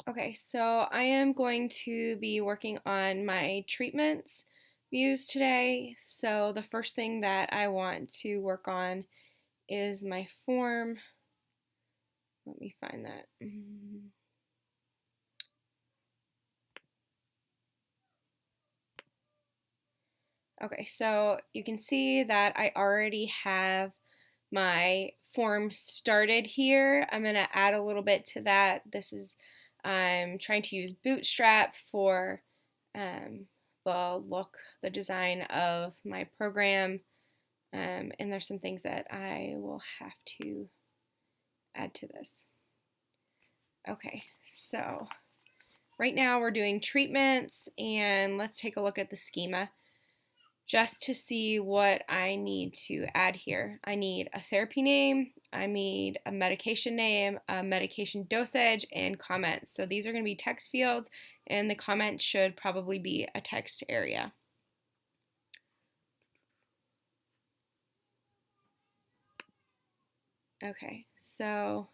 Okay, so I am going to be working on my treatments views today. So the first thing that I want to work on is my form. Let me find that. Okay, so you can see that I already have my form started here. I'm going to add a little bit to that. I'm trying to use Bootstrap for the look, the design of my program. And there's some things that I will have to add to this. Okay, so right now we're doing treatments, and let's take a look at the schema just to see what I need to add here. I need a therapy name, I need a medication name, a medication dosage, and comments. So these are going to be text fields, and the comments should probably be a text area. Okay, so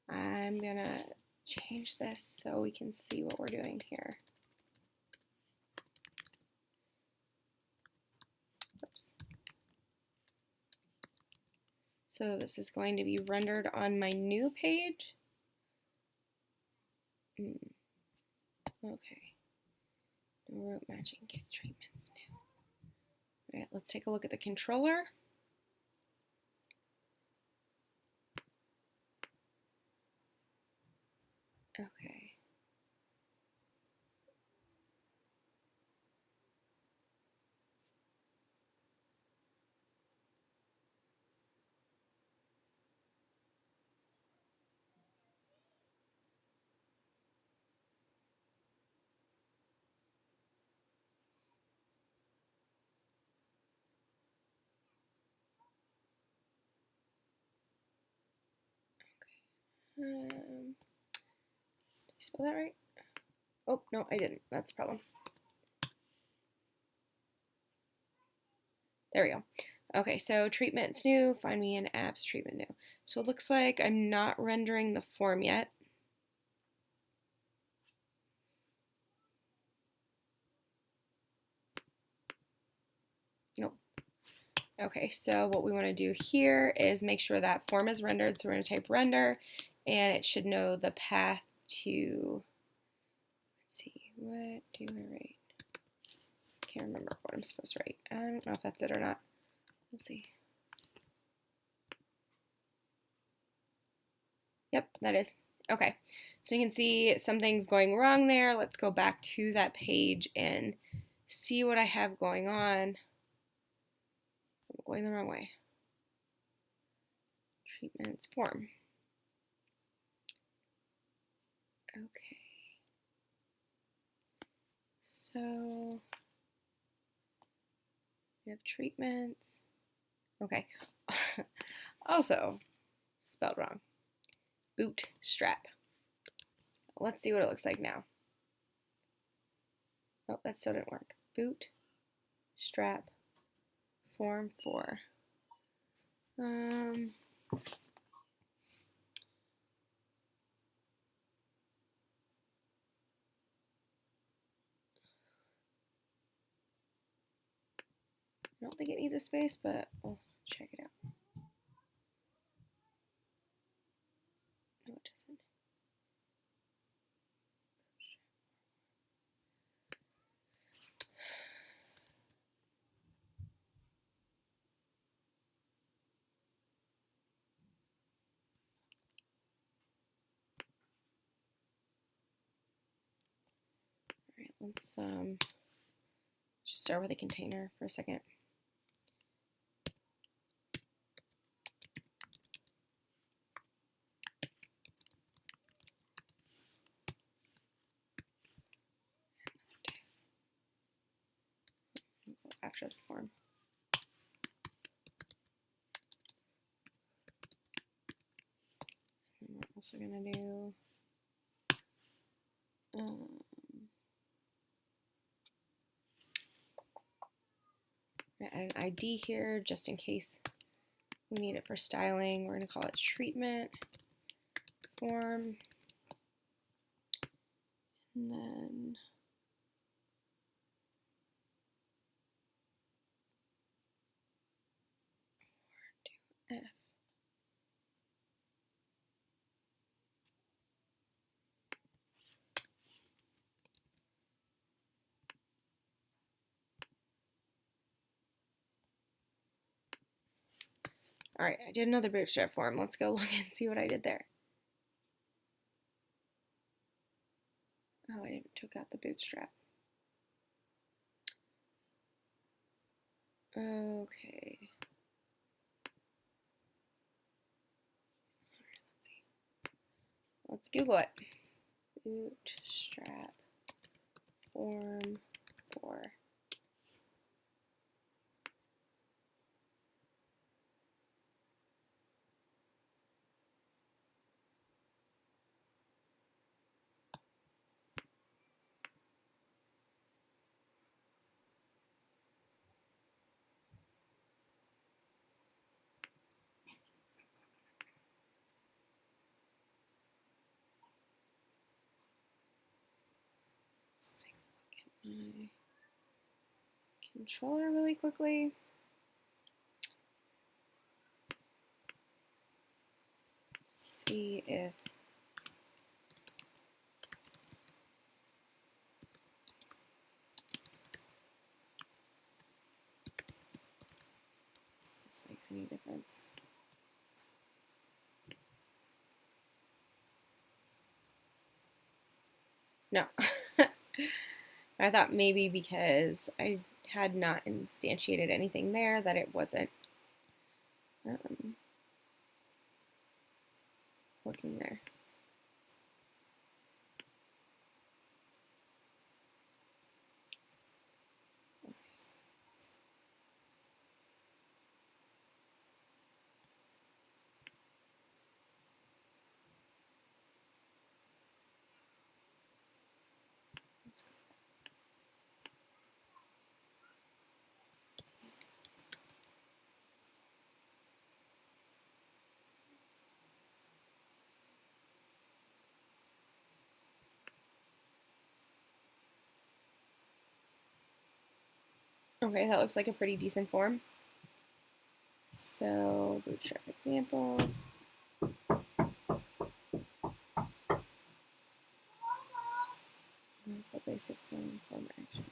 I'm going to change this so we can see what we're doing here. Oops. So this is going to be rendered on my new page. Okay. No route matching, get treatments new. All right, let's take a look at the controller. Okay. Did you spell that right? Oh, no, I didn't. That's the problem. There we go. Okay, so treatment's new. Find me an apps treatment new. So it looks like I'm not rendering the form yet. Nope. Okay, so what we want to do here is make sure that form is rendered. So we're going to type render, and it should know the path to, let's see, what do I write? Can't remember what I'm supposed to write. I don't know if that's it or not. We'll see. Yep, that is. Okay, so you can see something's going wrong there. Let's go back to that page and see what I have going on. I'm going the wrong way. Treatments form. Okay. So we have treatments. Okay. Also spelled wrong. Bootstrap. Let's see what it looks like now. Oh, that still didn't work. Bootstrap form 4. I don't think it needs a space, but we'll check it out. No, it doesn't. All right, let's just start with a container for a second. After the form. And we're also going to do add an ID here just in case we need it for styling. We're going to call it treatment form. And then F. All right, I did another bootstrap form. Let's go look and see what I did there. Oh, I took out the bootstrap. Okay. Let's see. Let's Google it. Bootstrap form 4. Let's take a look at my controller really quickly. Let's see if this makes any difference. No. I thought maybe because I had not instantiated anything there that it wasn't working there. Okay, that looks like a pretty decent form. So, bootstrap example. Basic form action.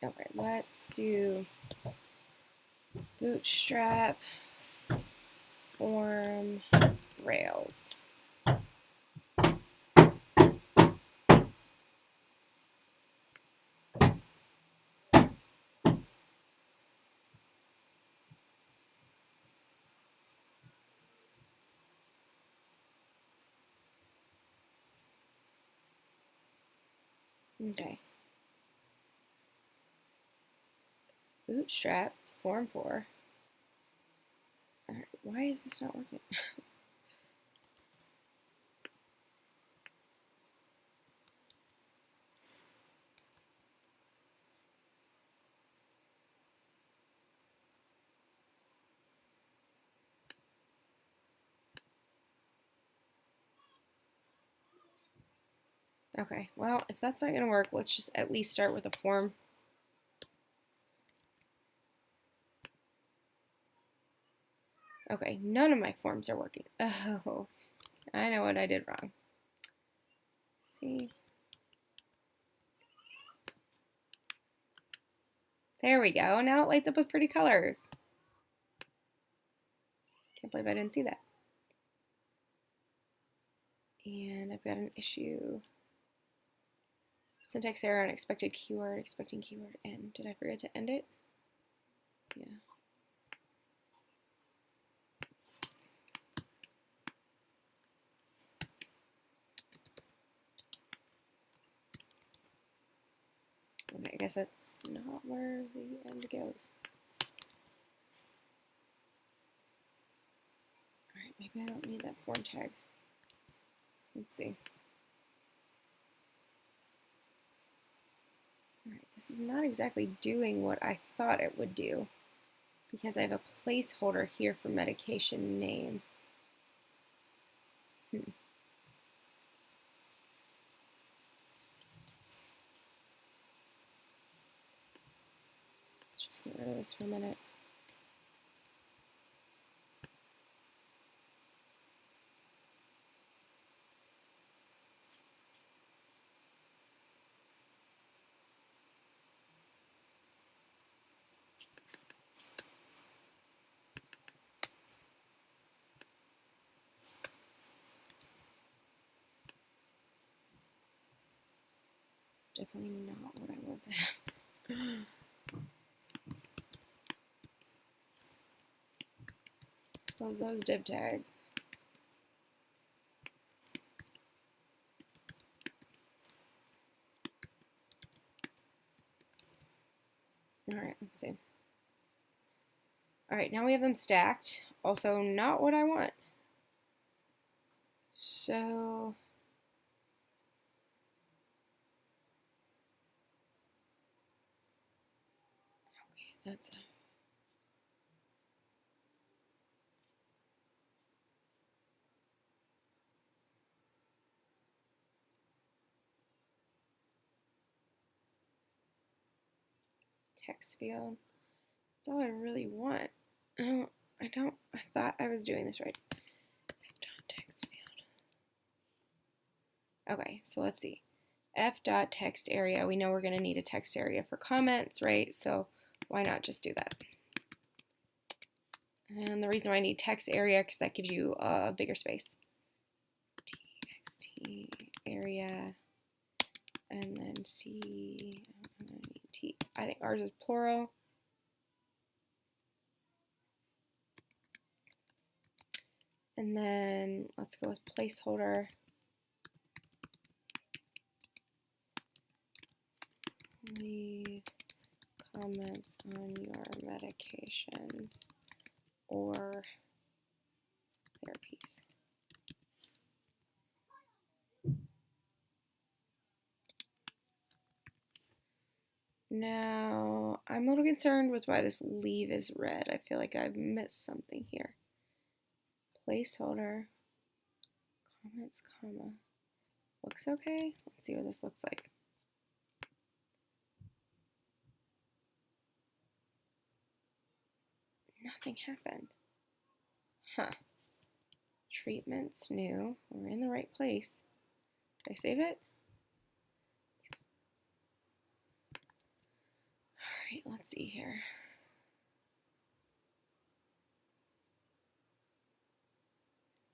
Okay, let's do bootstrap form Rails. Okay. Bootstrap form 4. All right, why is this not working? Okay, well, if that's not going to work, let's just at least start with a form. Okay, none of my forms are working. Oh, I know what I did wrong. See? There we go. Now it lights up with pretty colors. Can't believe I didn't see that. And I've got an issue. Syntax error, unexpected keyword, expecting keyword end. Did I forget to end it? Yeah. Okay, I guess that's not where the end goes. Alright, maybe I don't need that form tag. Let's see. Alright, this is not exactly doing what I thought it would do because I have a placeholder here for medication name. Let's get rid of this for a minute. Definitely not what I want to have. Close those div tags. Alright, let's see. Alright, now we have them stacked. Also, not what I want. So, okay, that's text field. That's all I really want. I thought I was doing this right. Text field. Okay, so let's see. F.text area. We know we're going to need a text area for comments, right? So why not just do that? And the reason why I need text area, because that gives you a bigger space. TXT area, and then C, T. I think ours is plural. And then let's go with placeholder. Leave comments on your medications or therapies. Now, I'm a little concerned with why this leave is red. I feel like I've missed something here. Placeholder, comments, comma. Looks okay. Let's see what this looks like. Nothing happened. Huh. Treatments, new. We're in the right place. Did I save it? Alright, let's see here.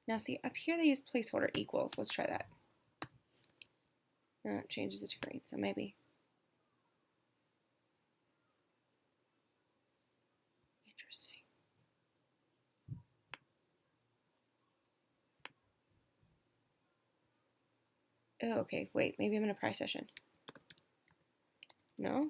Now see, up here they use placeholder equals. Let's try that. No, it changes it to green, so maybe. Interesting. Oh, okay, wait, maybe I'm in a pry session. No?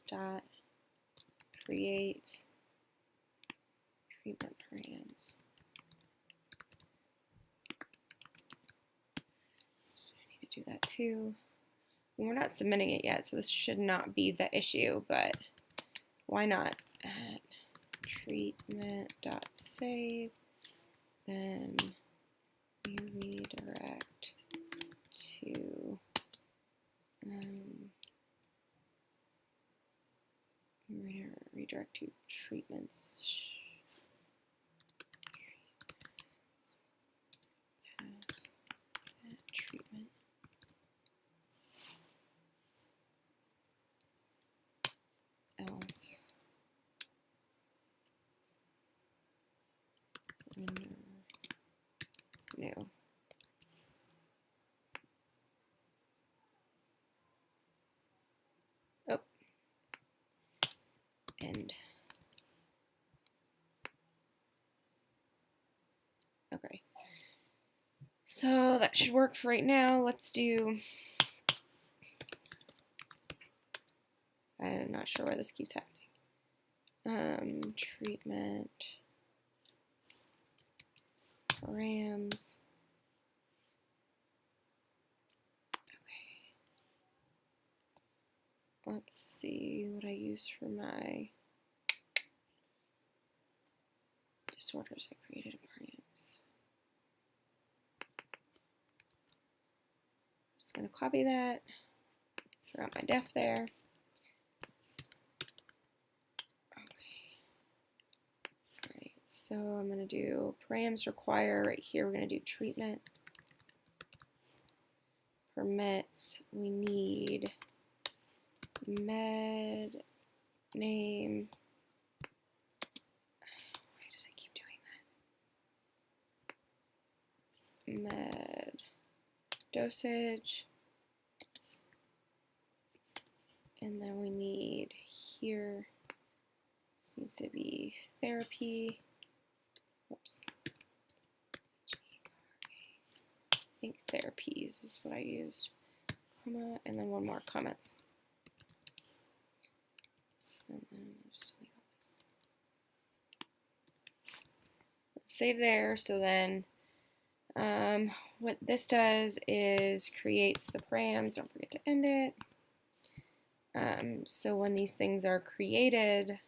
Dot create treatment plans. So I need to do that too. We're not submitting it yet, so this should not be the issue, but why not? At treatment.save, then we redirect to redirect to treatments. Treatment. Else. Render new. Oh. End. Okay. So that should work for right now. Let's do. I'm not sure why this keeps happening. Treatment. params. Let's see what I use for my disorders I created in params. Just going to copy that, throw out my def there. Okay. Alright, so I'm going to do params require right here. We're going to do treatment. Permits, we need med name. Why does it keep doing that? Med dosage. And then we need here, this needs to be therapy. Whoops. I think therapies is what I used. Comma, and then one more, comments. And then just delete all this. Save there. So then what this does is creates the params. Don't forget to end it. So when these things are created,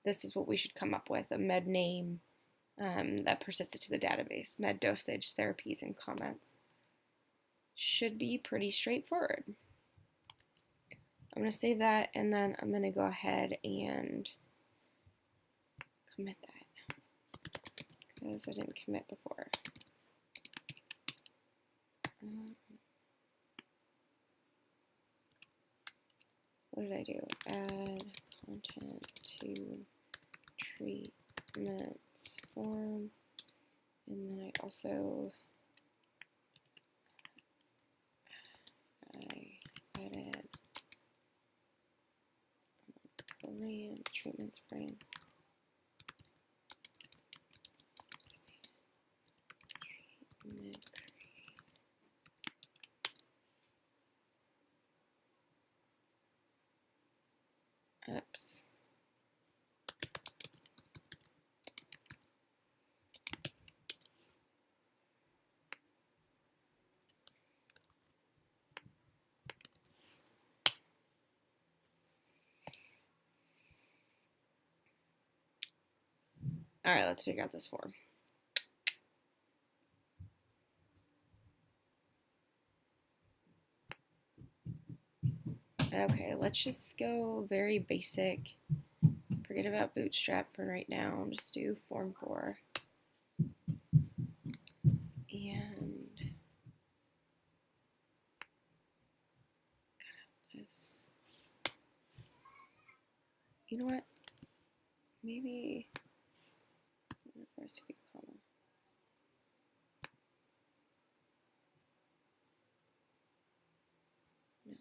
this is what we should come up with, a med name that persisted to the database. Med dosage, therapies, and comments. Should be pretty straightforward. I'm going to save that, and then I'm going to go ahead and commit that because I didn't commit before. What did I do? Add content to treatments form, and then I also added treatments frame. Treatment create. Oops. All right, let's figure out this form. Okay, let's just go very basic. Forget about Bootstrap for right now. I'll just do form 4. And this. You know what? Maybe recipe comma. No.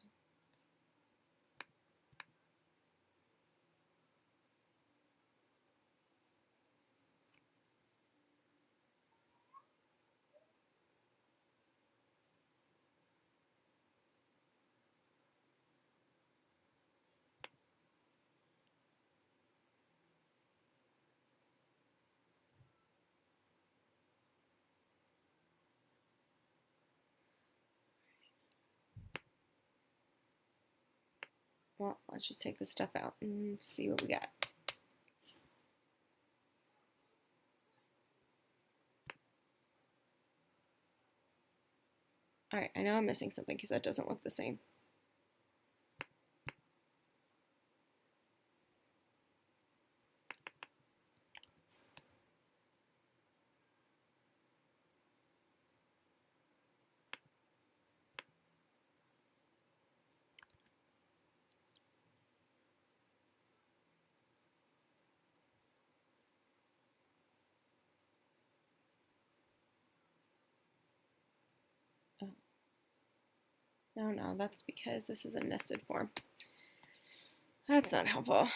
Well, let's just take this stuff out and see what we got. Alright, I know I'm missing something because that doesn't look the same. Oh. No, that's because this is a nested form. That's not helpful.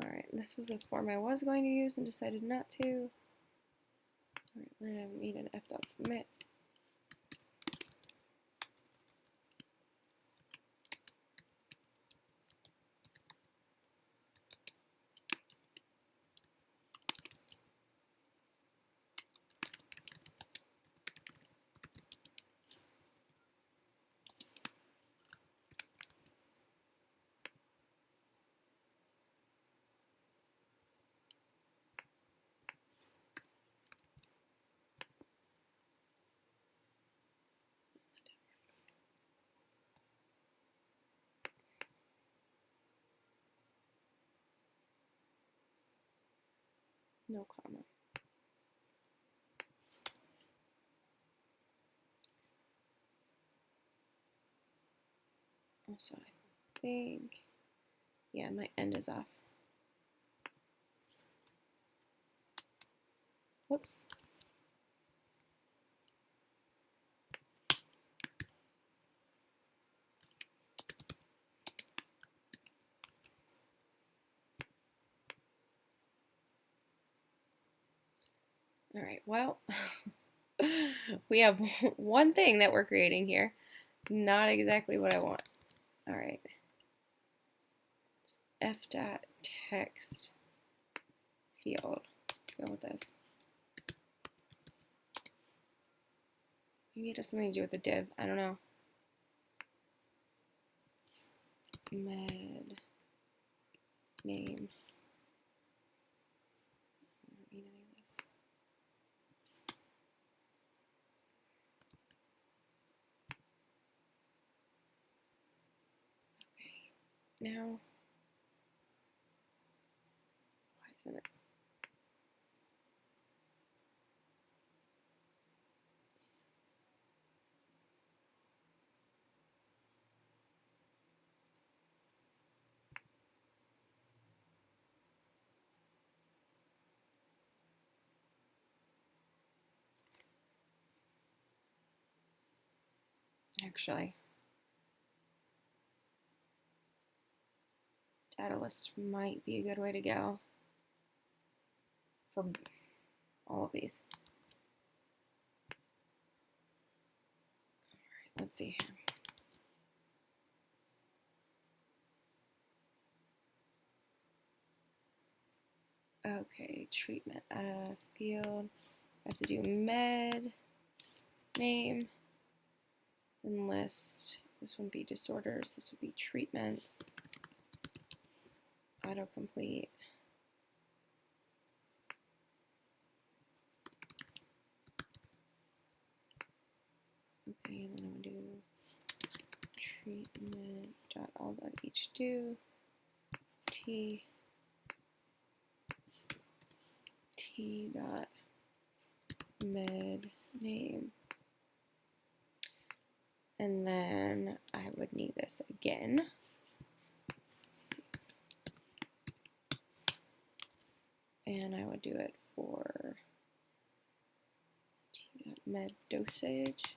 Alright, this was a form I was going to use and decided not to. Alright, we're going to need an f.submit. no comma. Also, I think, yeah, my end is off. Whoops. All right, well, we have one thing that we're creating here. Not exactly what I want. All right. F.text field. Let's go with this. Maybe it has something to do with the div. I don't know. Med name. Now, why isn't it? Actually, data list might be a good way to go for all of these. All right, let's see here. Okay, treatment field. I have to do med name and list. This would be disorders. This would be treatments. Autocomplete. Okay, and then I'm gonna do treatment.all.hdoo t dot med name, and then I would need this again. And I would do it for med dosage.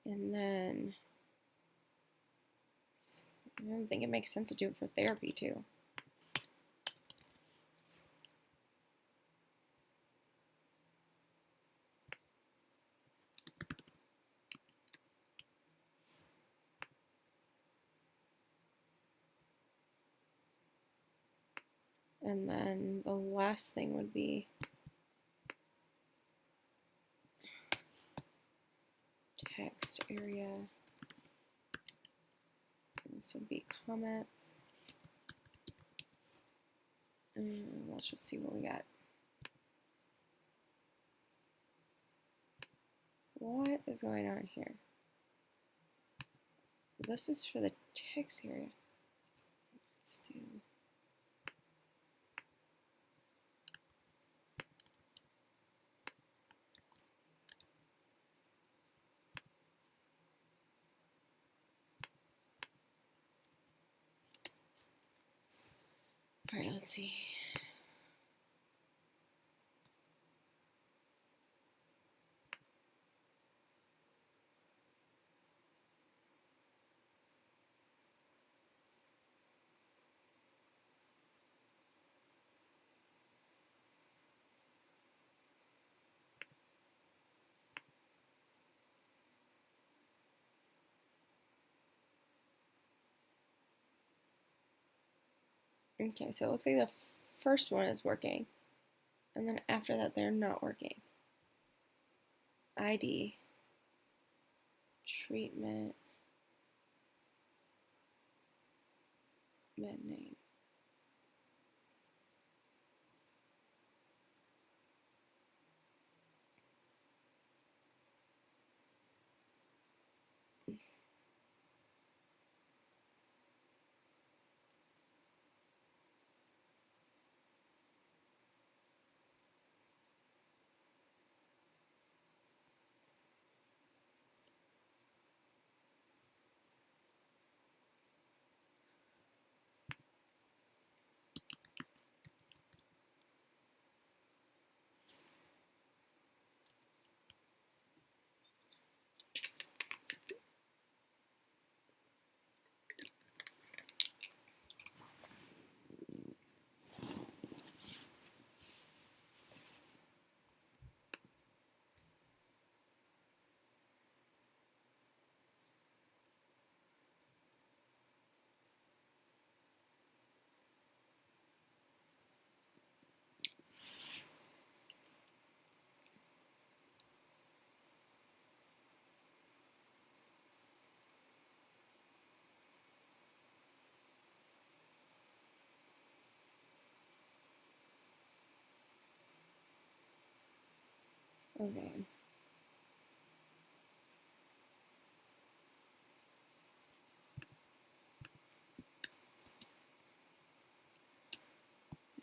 And then I don't think it makes sense to do it for therapy too. And then the last thing would be text area. And this would be comments. And let's just see what we got. What is going on here? This is for the text area. Let's do. All right, let's see. Okay, so it looks like the first one is working, and then after that they're not working. ID, treatment, med name. Okay.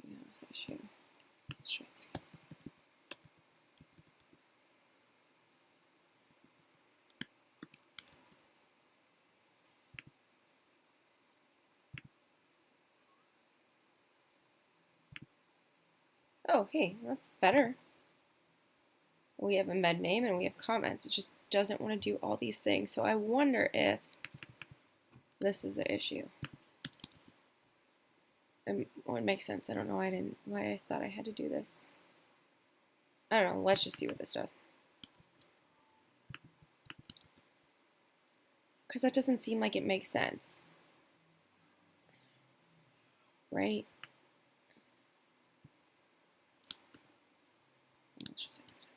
Yeah, let's try to see. Oh, hey, that's better. We have a med name and we have comments. It just doesn't want to do all these things. So I wonder if this is the issue. Well, it makes sense. I don't know why I thought I had to do this. I don't know. Let's just see what this does. Because that doesn't seem like it makes sense. Right? Let's just exit it.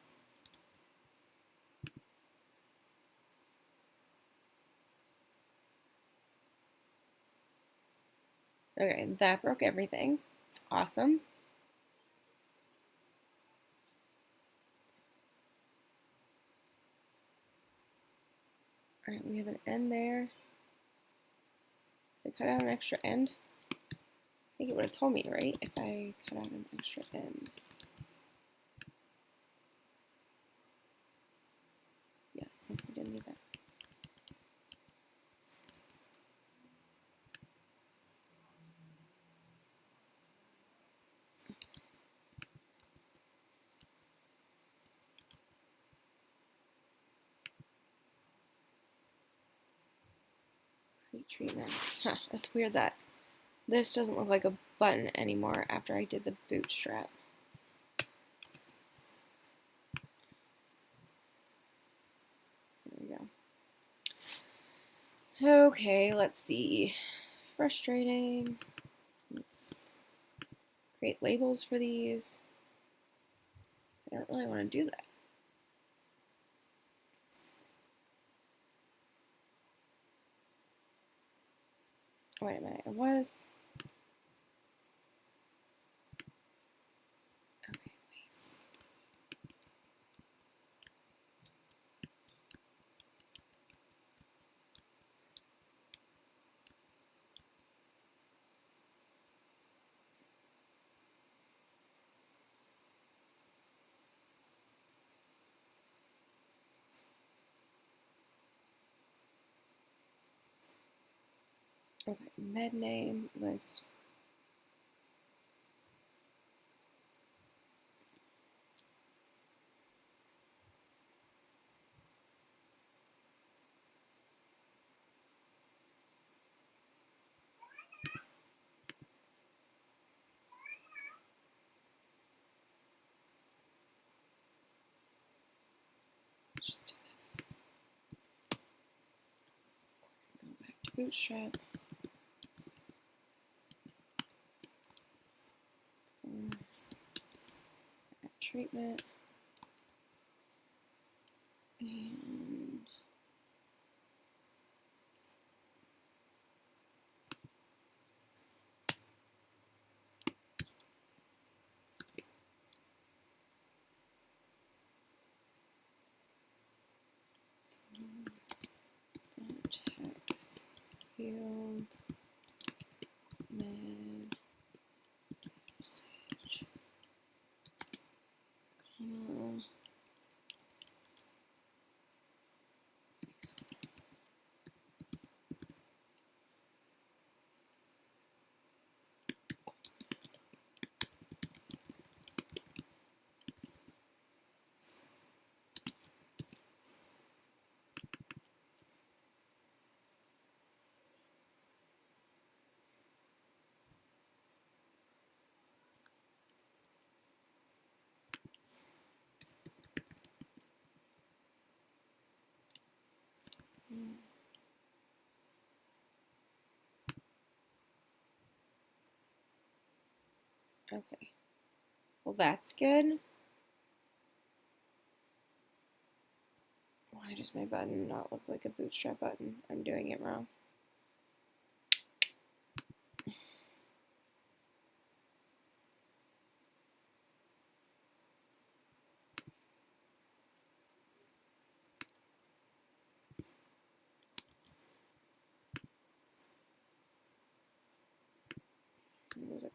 Okay, that broke everything. Awesome. All right, we have an end there. Did I cut out an extra end? I think it would have told me, right? If I cut out an extra end. Yeah, we didn't need that. Treatment. Huh, that's weird that this doesn't look like a button anymore after I did the bootstrap. There we go. Okay, let's see. Frustrating. Let's create labels for these. I don't really want to do that. Wait a minute, it was. Okay, wait. Okay, med name list. Let's just do this. Go back to bootstrap. Add treatment. And text field med usage, comma. Okay. Well, that's good. Why does my button not look like a bootstrap button? I'm doing it wrong.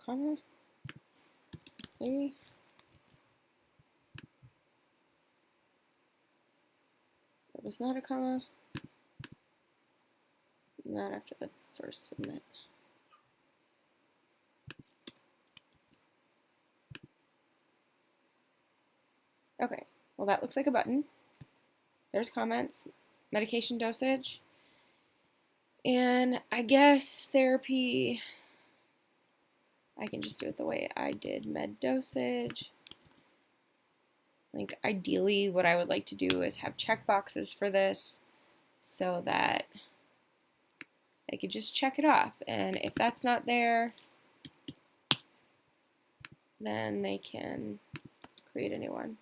comma? Maybe? That was not a comma. Not after the first submit. Okay, well that looks like a button. There's comments, medication dosage, and I guess therapy, I can just do it the way I did med dosage. Like ideally what I would like to do is have checkboxes for this so that I could just check it off, and if that's not there, then they can create a new one.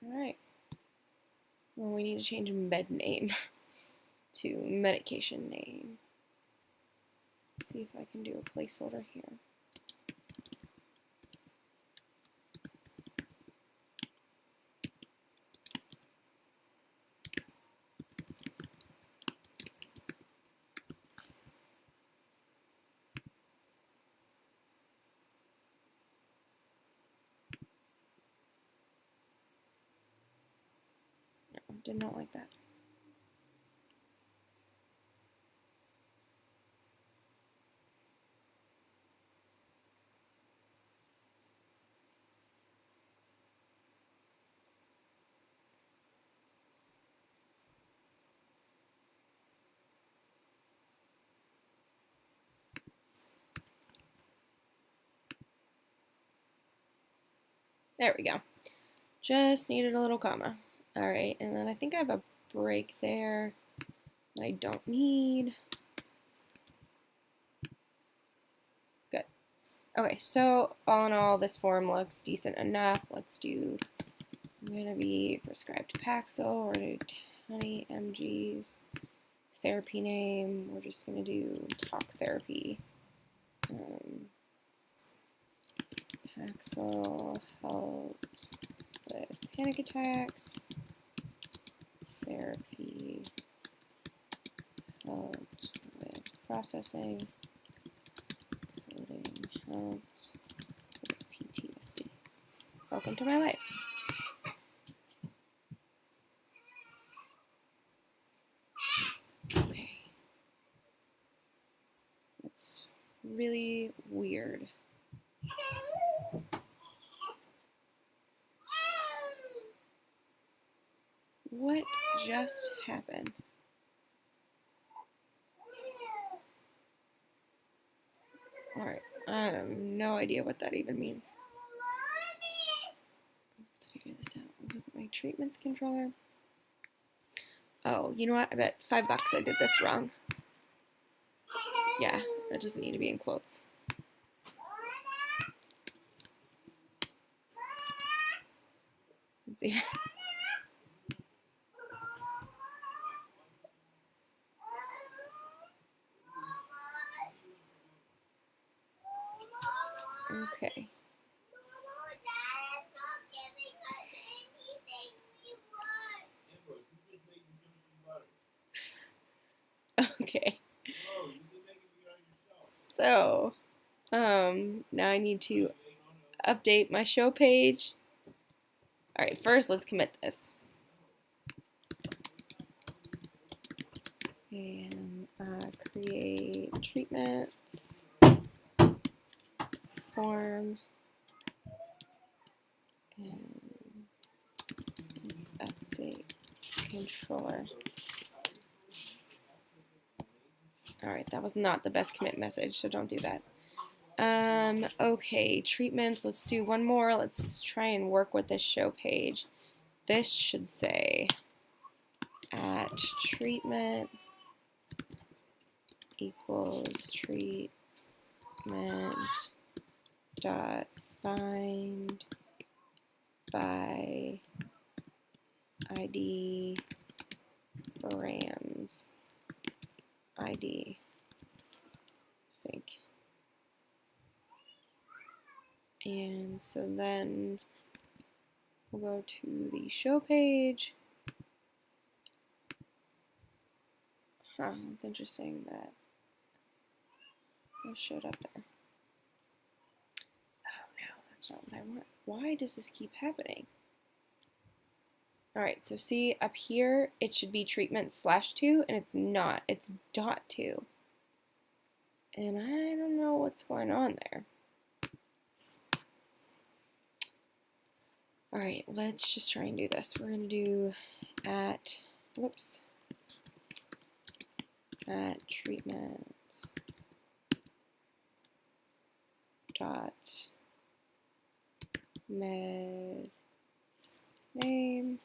All right. Well, we need to change med name to medication name. Let's see if I can do a placeholder here. No, did not like that. There we go. Just needed a little comma. All right, and then I think I have a break there that I don't need. Good. Okay, so all in all, this form looks decent enough. Let's do, I'm gonna be prescribed Paxil, we're gonna do 20 mgs. Therapy name, we're just gonna do talk therapy. Paxil helps with panic attacks. Therapy helped with processing. Coding helped with PTSD. Welcome to my life. Okay. That's really weird. What just happened? Alright, I have no idea what that even means. Let's figure this out. Let's look at my treatments controller. Oh, you know what? I bet $5 I did this wrong. Yeah, that doesn't need to be in quotes. Let's see. Okay. Okay. So, now I need to update my show page. All right, first let's commit this. And create treatments form and update controller. All right, that was not the best commit message, so don't do that. Okay, treatments, let's do one more. Let's try and work with this show page. This should say at treatment equals treatment dot find by ID params ID, I think. And so then we'll go to the show page. Huh, it's interesting that it showed up there. Oh no, that's not what I want. Why does this keep happening? All right, so see up here, it should be treatment/2, and it's not. It's .2. And I don't know what's going on there. All right, let's just try and do this. We're going to do at treatment dot med name.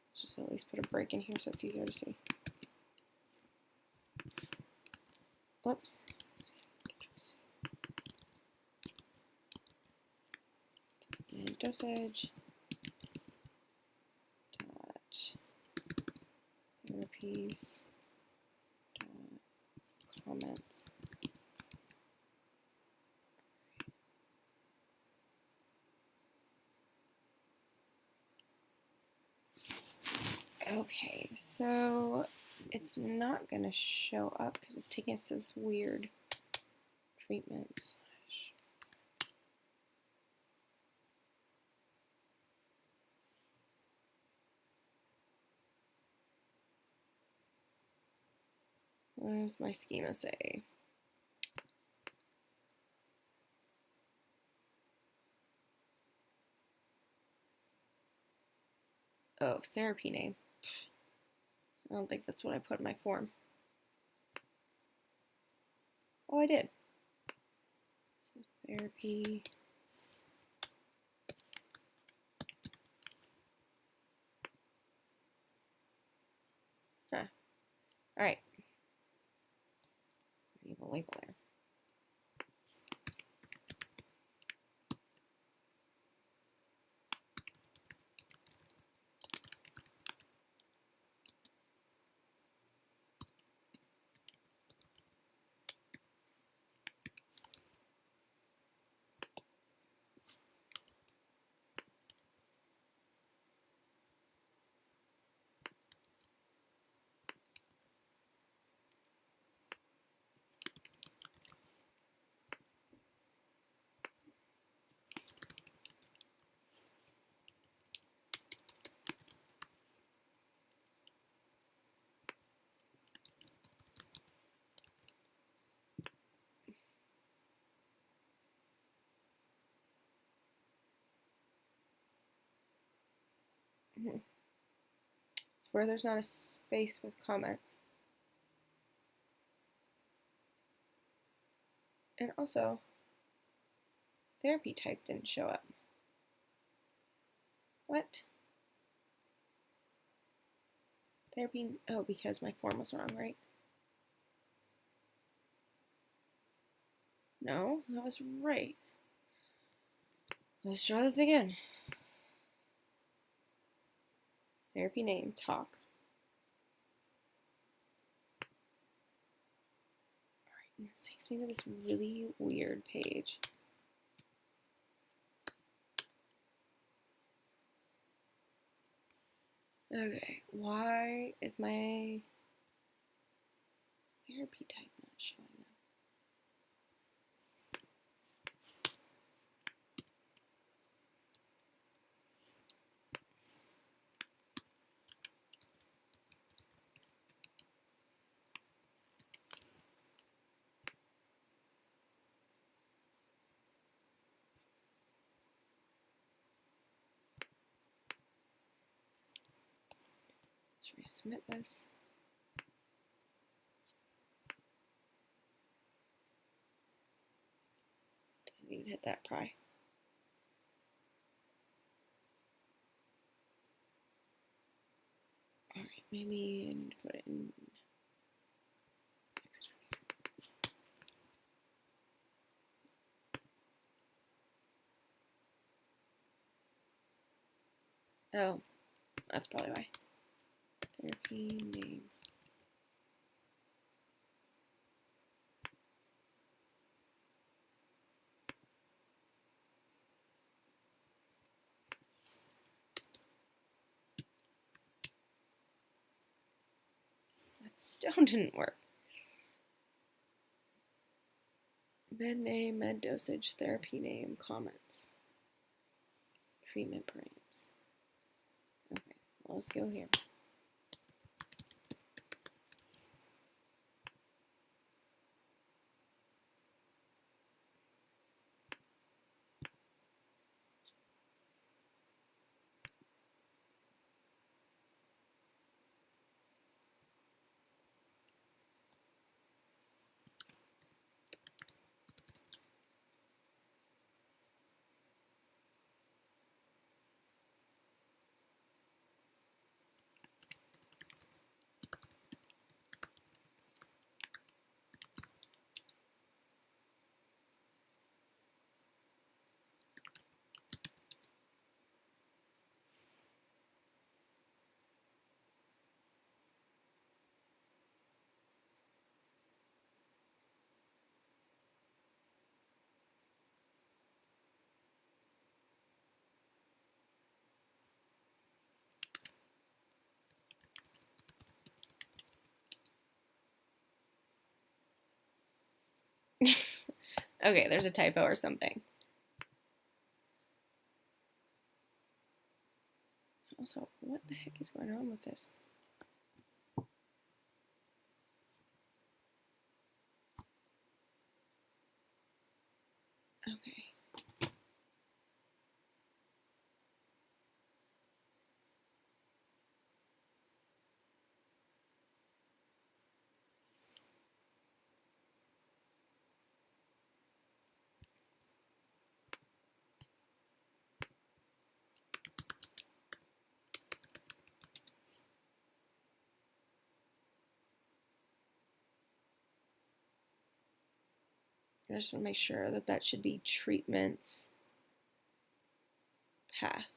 Let's just at least put a break in here so it's easier to see. Whoops. And dosage dot therapies dot comments. Okay, so it's not going to show up because it's taking us to this weird treatment. What does my schema say? Oh, therapy name. I don't think that's what I put in my form. Oh, I did. So therapy. Huh. All right. Leave a label there. It's where there's not a space with comments. And also, therapy type didn't show up. What? Therapy, oh, because my form was wrong, right? No, that was right. Let's try this again. Therapy name, talk. Alright, this takes me to this really weird page. Okay, why is my therapy type not showing up? Let's resubmit this. Doesn't even hit that pry. Alright, maybe I need to put it in. Oh, that's probably why. Therapy name. Still didn't work. Med name, med dosage, therapy name, comments. Treatment parameters. Okay, well, let's go here. Okay, there's a typo or something. Also, what the heck is going on with this? Okay. I just want to make sure that that should be treatments path.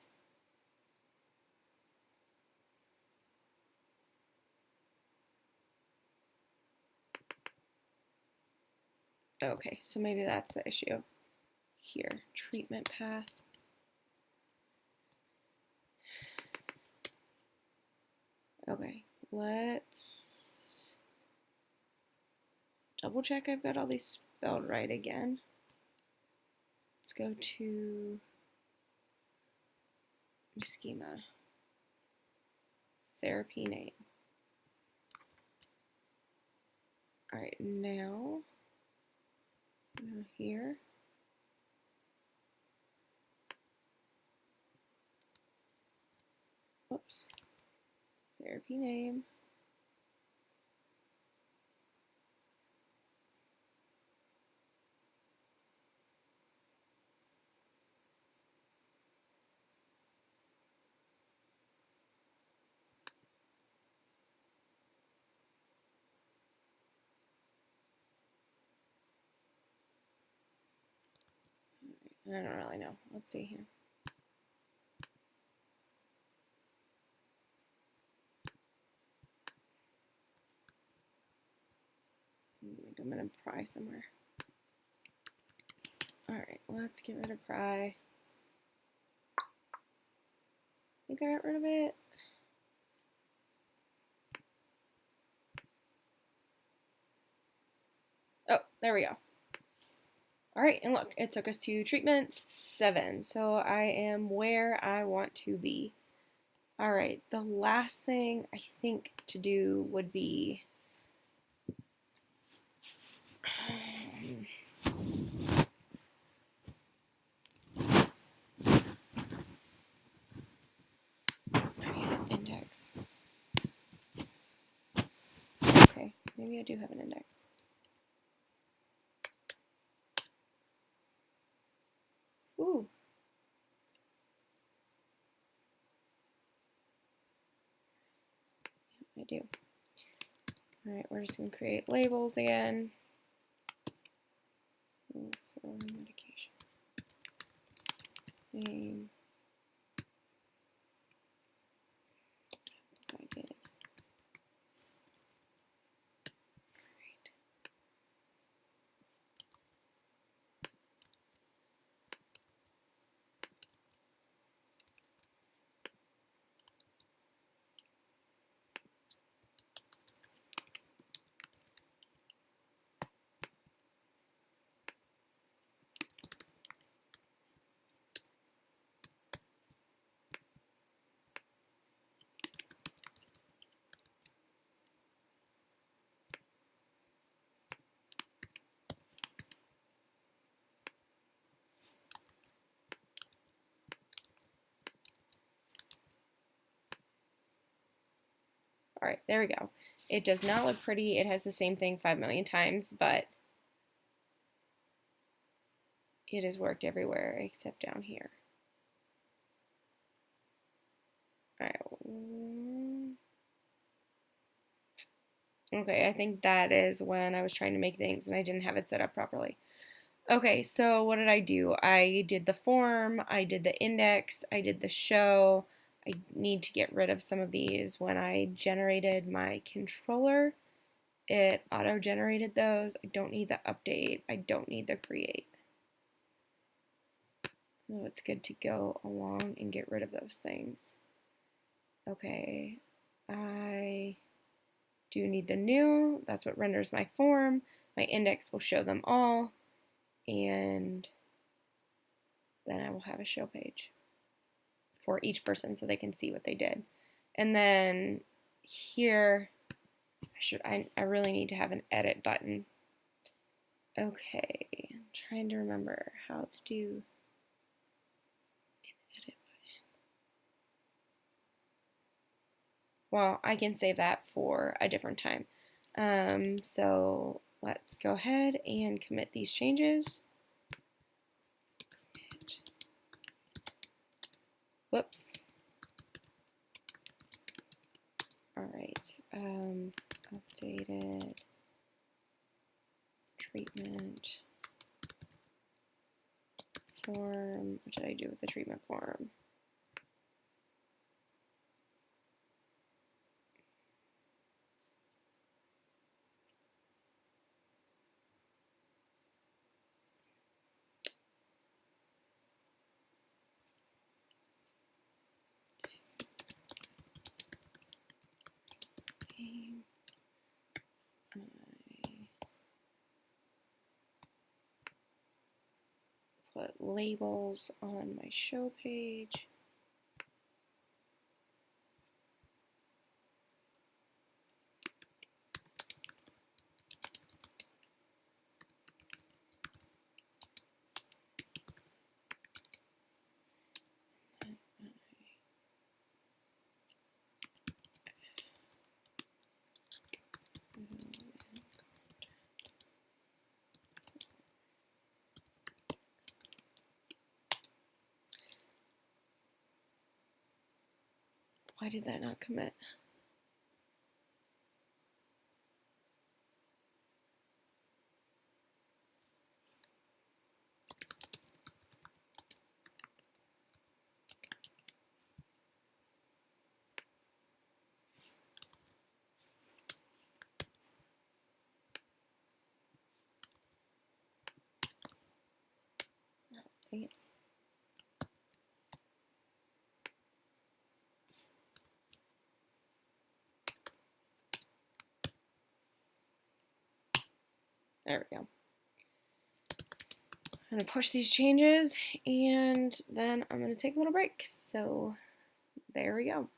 Okay, so maybe that's the issue here. Treatment path. Okay, let's double check I've got all these spelled right again. Let's go to my schema. Therapy name. All right, now here. Oops. Therapy name. I don't really know. Let's see here. I think I'm gonna pry somewhere. All right, let's get rid of pry. I think I got rid of it. Oh, there we go. All right, and look, it took us to treatments 7. So I am where I want to be. All right, the last thing I think to do would be index. Okay, maybe I do have an index. Ooh. I do. All right, we're just going to create labels again. For medication. Name. I did. Great. All right, there we go. It does not look pretty. It has the same thing 5 million times, but it has worked everywhere except down here. All right. Okay, I think that is when I was trying to make things and I didn't have it set up properly. Okay, so what did I do? I did the form, I did the index, I did the show. I need to get rid of some of these. When I generated my controller, it auto-generated those. I don't need the update. I don't need the create. So it's good to go along and get rid of those things. Okay, I do need the new. That's what renders my form. My index will show them all. And then I will have a show page for each person so they can see what they did. And then here, I really need to have an edit button. Okay, I'm trying to remember how to do an edit button. Well, I can save that for a different time. So let's go ahead and commit these changes. Whoops. All right, updated treatment form. What did I do with the treatment form? Put labels on my show page. Why did that not commit? Dang it. There we go. I'm going to push these changes and then I'm going to take a little break. So there we go.